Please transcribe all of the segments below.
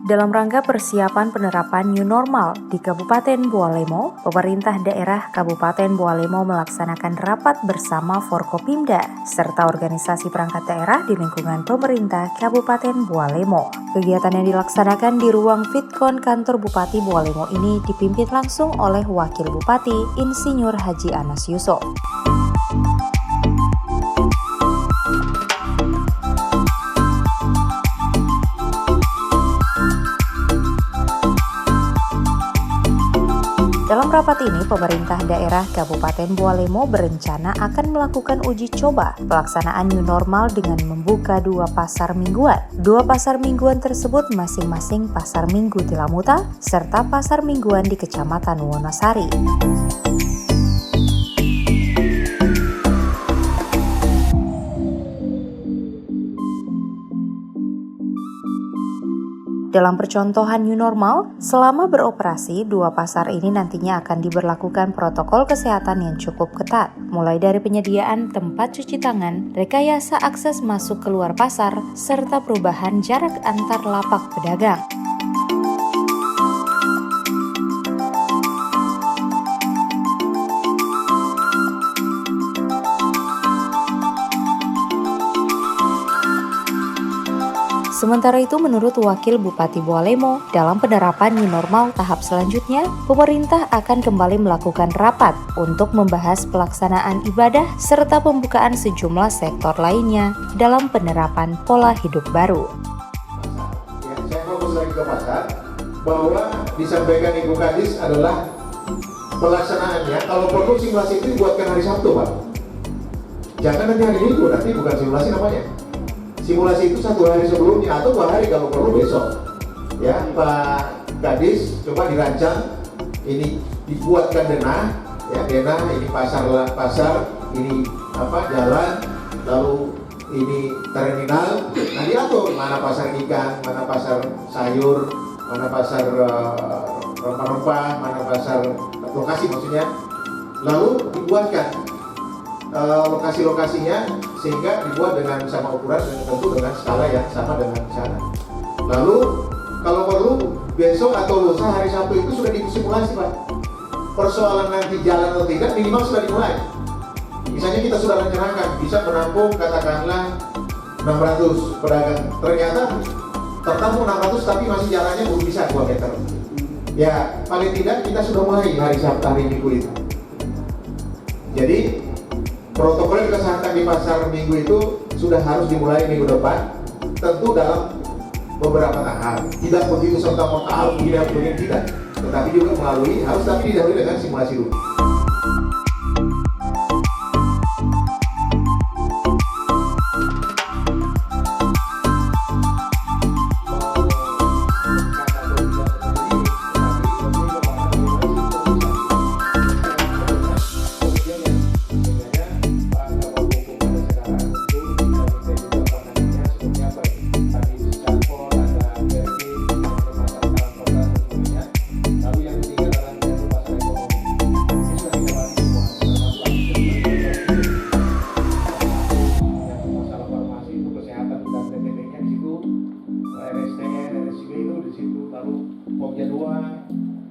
Dalam rangka persiapan penerapan New Normal di Kabupaten Bualemo, pemerintah daerah Kabupaten Bualemo melaksanakan rapat bersama Forkopimda serta organisasi perangkat daerah di lingkungan pemerintah Kabupaten Bualemo. Kegiatan yang dilaksanakan di ruang Fitkon kantor Bupati Bualemo ini dipimpin langsung oleh Wakil Bupati Insinyur Haji Anas Yusuf. Dalam rapat ini, pemerintah daerah Kabupaten Bualemo berencana akan melakukan uji coba pelaksanaan New Normal dengan membuka 2 pasar mingguan. 2 pasar mingguan tersebut masing-masing Pasar Minggu Tilamuta serta Pasar Mingguan di Kecamatan Wonosari. Dalam percontohan New Normal, selama beroperasi, 2 pasar ini nantinya akan diberlakukan protokol kesehatan yang cukup ketat, mulai dari penyediaan tempat cuci tangan, rekayasa akses masuk keluar pasar, serta perubahan jarak antar lapak pedagang. Sementara itu, menurut Wakil Bupati Bualemo, dalam penerapan New Normal tahap selanjutnya, pemerintah akan kembali melakukan rapat untuk membahas pelaksanaan ibadah serta pembukaan sejumlah sektor lainnya dalam penerapan pola hidup baru. Ya, saya fokus lagi ke pasar, bahwa disampaikan Ibu Kadis adalah pelaksanaannya, kalau perlu simulasi itu dibuatkan hari Sabtu, Pak. Jangan nanti hari Minggu, nanti bukan simulasi namanya. Simulasi itu 1 hari sebelumnya atau 2 hari kalau perlu besok. Ya, Pak Kadis coba dirancang, ini dibuatkan denah, ya denah ini pasar, ini jalan, lalu ini terminal. Nah diatur mana pasar ikan, mana pasar sayur, mana pasar rempah-rempah, mana pasar lokasi maksudnya. Lalu dibuatkan lokasi-lokasinya sehingga dibuat dengan sama ukuran dan tentu dengan skala yang sama dengan sana. Lalu kalau perlu besok atau lusa hari Sabtu itu sudah disimulasi, Pak. Persoalan nanti jalan atau tidak minimal sudah dimulai. Misalnya kita sudah rencanakan bisa menampung katakanlah 600 pedagang. Ternyata tertampung 600 tapi masih jalannya belum bisa 2 meter. Ya paling tidak kita sudah mulai hari Sabtu hari Minggu itu. Jadi protokol kesehatan di pasar Minggu itu sudah harus dimulai minggu depan, tentu dalam beberapa tahap. Tidak begitu serta-merta harus begini tidak, tetapi juga melalui harus tapi didahului dengan simulasi dulu.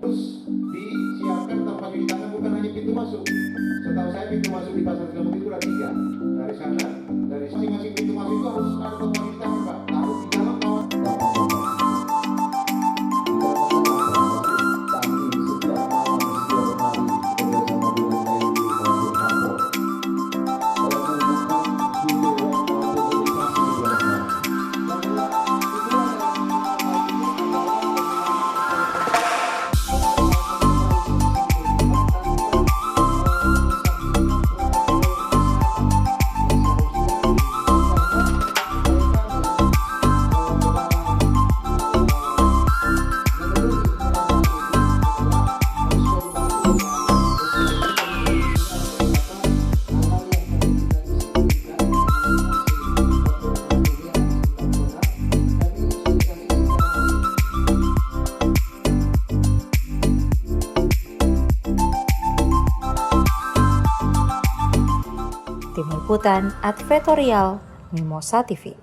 Terus disiapkan tempat cuci tangan bukan hanya pintu masuk. Setahu saya pintu masuk di pasar Tilamuta itu ada 3. Dari sana, dari masing-masing pintu masuk itu harus ada tempat cuci tangan, Pak. Taruh di dalam bawah. Tim Liputan Advertorial Mimosa TV.